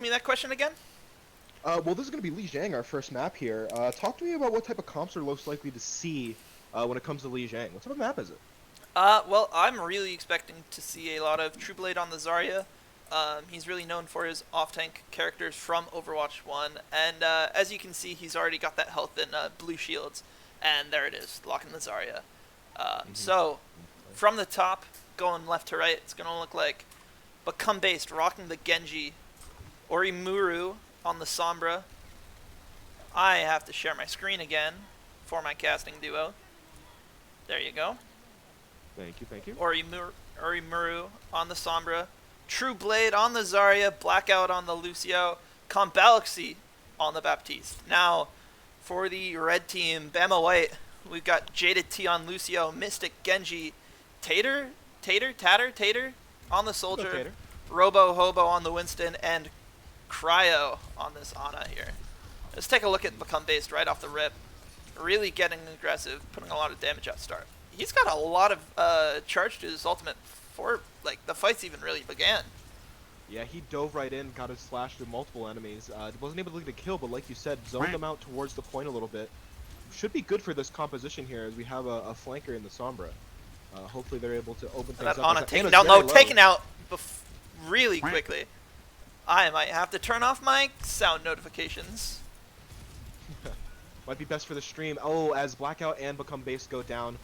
me that question again? Well, this is going to be Lijiang, our first map here. Talk to me about what type of comps are most likely to see when it comes to Lijiang. What type of map is it? Well, I'm really expecting to see a lot of True Blade on the Zarya. He's really known for his off-tank characters from Overwatch 1, and as you can see, he's already got that health in blue shields, and there it is, locking the Zarya. So, from the top, going left to right, it's going to look like Become Based, rocking the Genji, Orimuru on the Sombra. I have to share my screen again for my casting duo. There you go. Thank you, thank you. Orimuru on the Sombra, True Blade on the Zarya, Blackout on the Lucio, Combalaxy on the Baptiste. Now, for the red team, Bama White, we've got Jaded T on Lucio, Mystic Genji, Tater on the Soldier, Tater. Robo Hobo on the Winston, and Cryo on this Ana here. Let's take a look at Become Based right off the rip. Really getting aggressive, putting a lot of damage at start. He's got a lot of charge to his ultimate before like the fights even really began. Yeah, he dove right in, got his slash through multiple enemies. Wasn't able to get a kill, but like you said, zoned them out towards the point a little bit. Should be good for this composition here, as we have a flanker in the Sombra. Hopefully they're able to open things That up. Ana taken down low, taken out really quickly. I might have to turn off my sound notifications. Might be best for the stream. Oh, as Blackout and Become Based go down,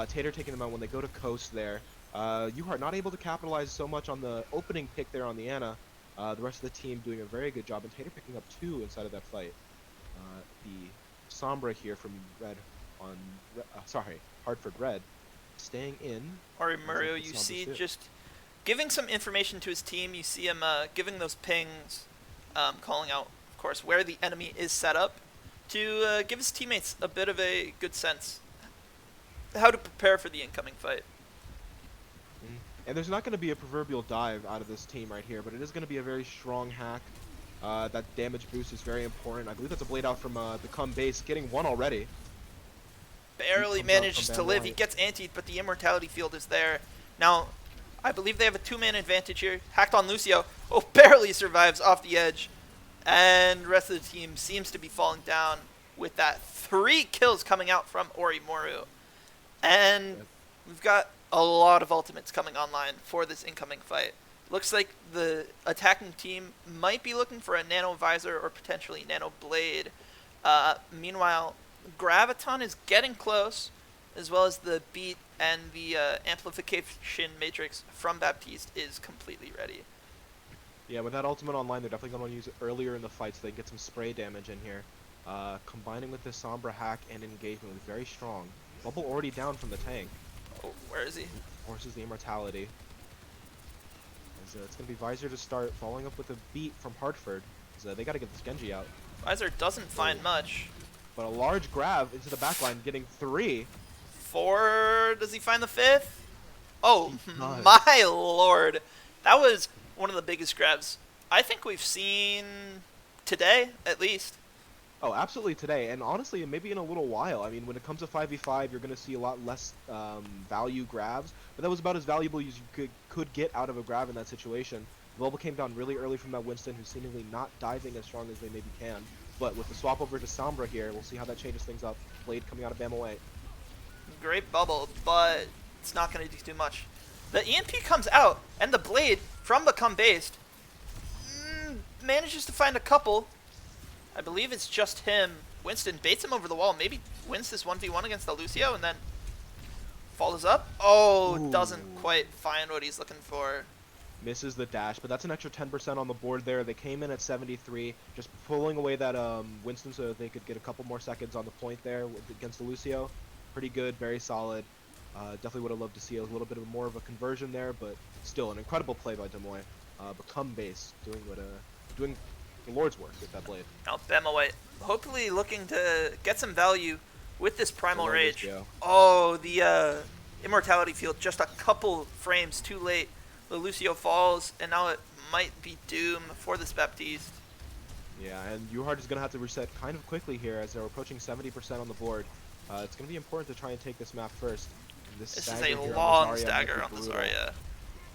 Tater taking them out when they go to Coast there. UHart not able to capitalize so much on the opening pick there on the Ana. The rest of the team doing a very good job, and Tater picking up 2 inside of that fight. The Sombra here from Red on, Hartford Red, staying in. Orimuru, you see just giving some information to his team. You see him giving those pings, calling out, of course, where the enemy is set up, to give his teammates a bit of a good sense how to prepare for the incoming fight. And there's not going to be a proverbial dive out of this team right here, but it is going to be a very strong hack. That damage boost is very important. I believe that's a blade out from Become Base, getting 1 already. Barely manages to live. He gets antied, but the immortality field is there. Now, I believe they have a 2-man advantage here. Hacked on Lucio. Oh, barely survives off the edge. And the rest of the team seems to be falling down with that 3 kills coming out from Orimuru. And we've got a lot of ultimates coming online for this incoming fight. Looks like the attacking team might be looking for a Nano Visor or potentially Nano Blade. Meanwhile, Graviton is getting close, as well as the Beat and the Amplification Matrix from Baptiste is completely ready. Yeah, with that ultimate online, they're definitely going to use it earlier in the fight so they can get some spray damage in here. Combining with this Sombra hack and engagement was very strong. Bubble already down from the tank. Oh, where is he? Forces the immortality. As, it's going to be Visor to start, following up with a Beat from Hartford. So they got to get this Genji out. Visor doesn't find much. But a large grab into the backline, getting 3. 4, does he find the 5th? Oh, my lord. That was one of the biggest grabs I think we've seen today, at least. Oh, absolutely today, and honestly, maybe in a little while. I mean, when it comes to 5v5, you're going to see a lot less value grabs, but that was about as valuable as you could get out of a grab in that situation. The bubble came down really early from that Winston, who's seemingly not diving as strong as they maybe can. But with the swap over to Sombra here, we'll see how that changes things up. Blade coming out of Bama White. Great bubble, but it's not going to do too much. The EMP comes out, and the Blade from Become Based manages to find a couple. I believe it's just him. Winston baits him over the wall, maybe wins this 1v1 against the Lucio, and then follows up. Oh, Ooh. Doesn't quite find what he's looking for. Misses the dash, but that's an extra 10% on the board there. They came in at 73, just pulling away that Winston so that they could get a couple more seconds on the point there against the Lucio. Pretty good, very solid. Definitely would have loved to see a little bit more of a conversion there, but still an incredible play by Demoy. Become Base, doing the Lord's work with that blade. Now Bama White, hopefully looking to get some value with this Primal Rage. Go. Oh, the Immortality Field just a couple frames too late. The Lucio falls, and now it might be doom for this Baptiste. Yeah, and UHart is going to have to reset kind of quickly here as they're approaching 70% on the board. It's going to be important to try and take this map first. This is a long stagger on the Zarya.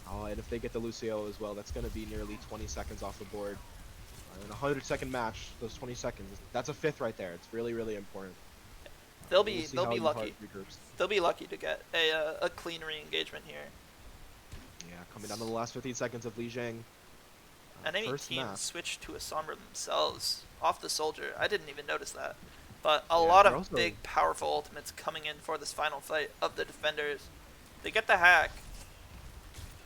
And if they get the Lucio as well, that's going to be nearly 20 seconds off the board. In a 100-second match, those 20 seconds, that's a fifth right there. It's really, really important. They'll We'll be see they'll how be UHart lucky. regroups. They'll be lucky to get a clean re-engagement here. Yeah, coming down to the last 15 seconds of Lijiang. Enemy First team map. switched to a Sombra themselves off the Soldier. I didn't even notice that. But a Yeah, lot they're of also- big, powerful ultimates coming in for this final fight of the defenders. They get the hack.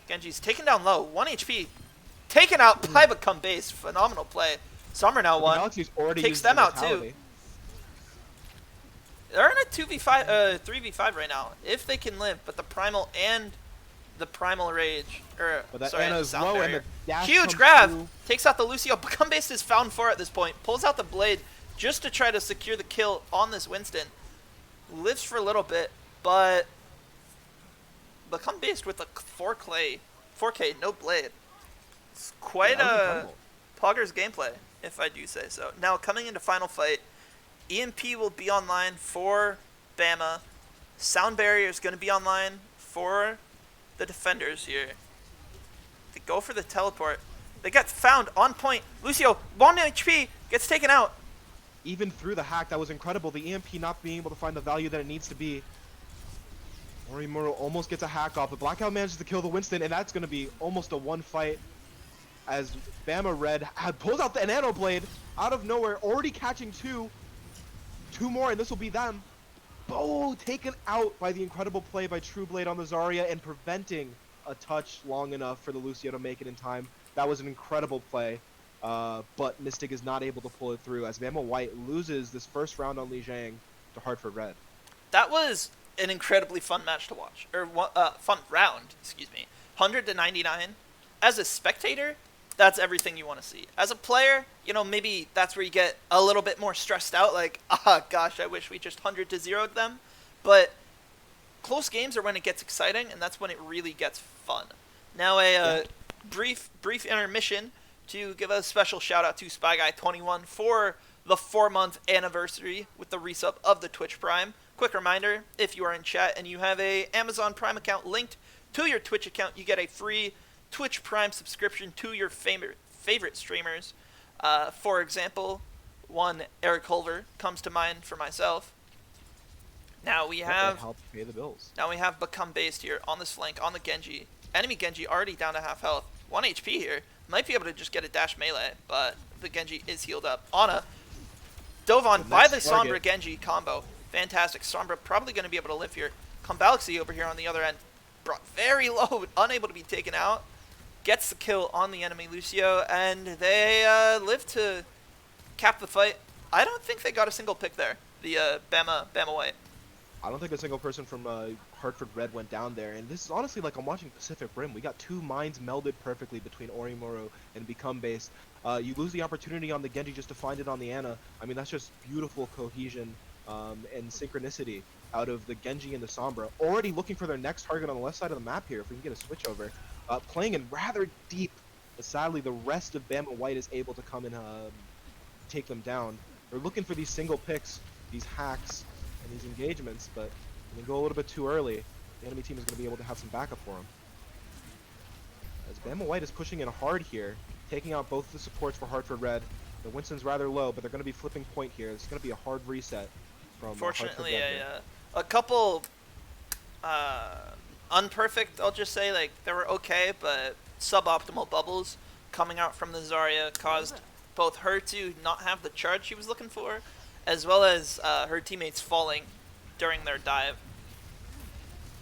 Genji's taken down low, 1 HP. Taken out by Become Base. Phenomenal play. Sombra now The won. Galaxy's already Takes used them out Immortality. too. They're in a 2v5, 3v5 right now. If they can live, but the Primal and the Primal Rage, But that sorry, Ana's the Sound low and Barrier. the dash Huge comes grab! through. Takes out the Lucio. Become Based is found 4 at this point. Pulls out the Blade just to try to secure the kill on this Winston. Lives for a little bit, but Become Based with a 4K, no Blade. It's quite Yeah, that was a incredible. Pogger's gameplay, if I do say so. Now, coming into final fight, EMP will be online for Bama. Sound Barrier is going to be online for the defenders here. They go for the teleport. They get found on point. Lucio, 1 HP, gets taken out. Even through the hack, that was incredible. The EMP not being able to find the value that it needs to be. Orimuro almost gets a hack off, but Blackout manages to kill the Winston, and that's going to be almost a one fight. As Bama Red pulls out the Nano Blade out of nowhere, already catching two more, and this will be them. Oh, taken out by the incredible play by True Blade on the Zarya and preventing a touch long enough for the Lucio to make it in time. That was an incredible play, but Mystic is not able to pull it through as Bama White loses this first round on Lijiang to Hartford Red. That was an incredibly fun match to watch, or fun round, excuse me. 100 to 99. As a spectator, that's everything you want to see. As a player, you know, maybe that's where you get a little bit more stressed out, like, gosh, I wish we just 100 to 0'd them. But close games are when it gets exciting, and that's when it really gets fun. Now a brief intermission to give a special shout out to SpyGuy21 for the 4-month anniversary with the resub of the Twitch Prime. Quick reminder, if you are in chat and you have a Amazon Prime account linked to your Twitch account, you get a free Twitch Prime subscription to your favorite streamers. For example, one Eric Culver comes to mind for myself. Now we have help pay the bills. Now we have Become Based here on this flank on the Genji. Enemy Genji already down to half health. 1 HP here. Might be able to just get a dash melee, but the Genji is healed up. Ana dove on by the Sombra Genji combo. Fantastic. Sombra probably going to be able to live here. Galaxy over here on the other end. Brought very low, unable to be taken out. Gets the kill on the enemy Lucio, and they live to cap the fight. I don't think they got a single pick there. The Bama White. I don't think a single person from Hartford Red went down there, and this is honestly like I'm watching Pacific Rim. We got two minds melded perfectly between Orimuro and Become Base. You lose the opportunity on the Genji just to find it on the Ana. I mean, that's just beautiful cohesion and synchronicity out of the Genji and the Sombra. Already looking for their next target on the left side of the map here, if we can get a switch over. Playing in rather deep, but sadly the rest of Bama White is able to come and take them down. They're looking for these single picks, these hacks, and these engagements, but when they go a little bit too early, the enemy team is going to be able to have some backup for them. As Bama White is pushing in hard here, taking out both the supports for Hartford Red. The Winston's rather low, but they're going to be flipping point here. It's going to be a hard reset from Fortunately, Hartford Red here. a couple unperfect, I'll just say, like, they were okay, but suboptimal bubbles coming out from the Zarya caused both her to not have the charge she was looking for, as well as her teammates falling during their dive.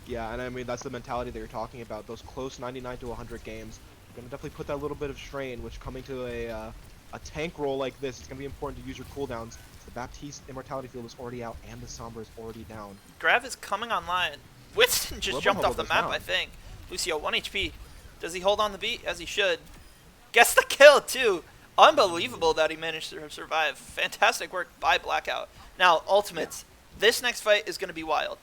Yeah, and I mean, that's the mentality that you're talking about. Those close 99 to 100 games are going to definitely put that little bit of strain, which coming to a tank roll like this, it's going to be important to use your cooldowns. The Baptiste Immortality Field is already out, and the Sombra is already down. Grav is coming online. Winston just jumped off the map, I think. Lucio, 1 HP. Does he hold on the beat? As he should. Gets the kill, too. Unbelievable that he managed to survive. Fantastic work by Blackout. Now, ultimates. This next fight is going to be wild.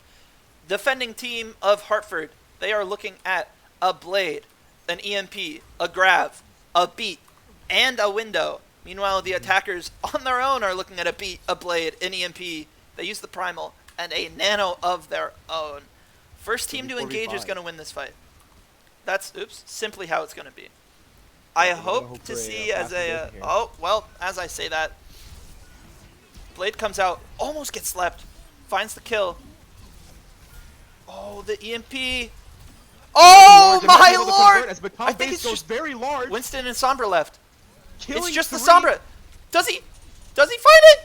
Defending team of Hartford, they are looking at a Blade, an EMP, a Grav, a Beat, and a Window. Meanwhile, the attackers on their own are looking at a Beat, a Blade, an EMP. They use the Primal, and a Nano of their own. First team to engage is going to win this fight. That's, simply how it's going to be. I gotta hope to for a, see as fast a conversion here. oh well, as I say that, Blade comes out, almost gets slept, finds the kill. Oh, the EMP. Oh They might be my able to lord! convert as I Become think base it's goes just very large. Winston and Sombra left. Killing It's just 3. the Sombra. Does he find it?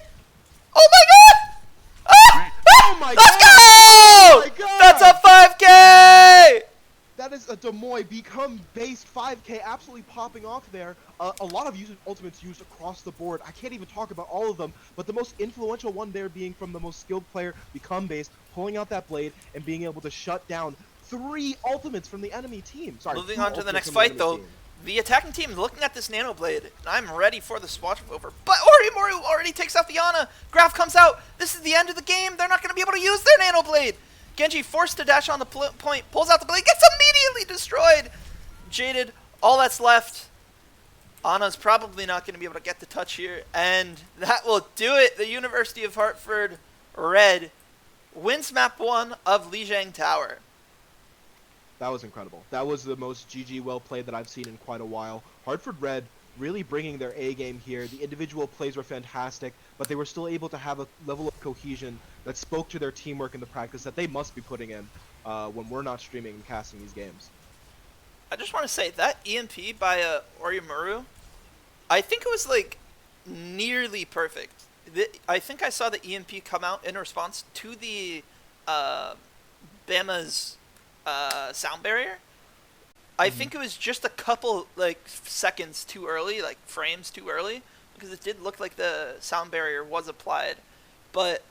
Oh my god! Ah! Oh Ah! my Let's god! go! Oh my god! That's a 5K! That is a Demoy Become based 5K absolutely popping off there. A lot of ultimates used across the board. I can't even talk about all of them, but the most influential one there being from the most skilled player, Become based, pulling out that blade and being able to shut down 3 ultimates from the enemy team. Sorry, Moving 2 on to the ultimates next from fight, enemy though. team. The attacking team is looking at this Nano Blade, and I'm ready for the swatch over. But Orimoru already takes out the Ana. Graf comes out. This is the end of the game. They're not going to be able to use their Nano Blade. Genji forced to dash on the point, pulls out the blade, gets immediately destroyed. Jaded, all that's left. Ana's probably not going to be able to get the touch here, and that will do it. The University of Hartford Red wins map 1 of Lijiang Tower. That was incredible. That was the most GG well played that I've seen in quite a while. Hartford Red really bringing their A game here. The individual plays were fantastic, but they were still able to have a level of cohesion that spoke to their teamwork and the practice that they must be putting in when we're not streaming and casting these games. I just want to say that EMP by Orimoru, I think it was like nearly perfect. I think I saw the EMP come out in response to the Bama's sound barrier. I think it was just a couple like seconds too early, like frames too early, because it did look like the sound barrier was applied. But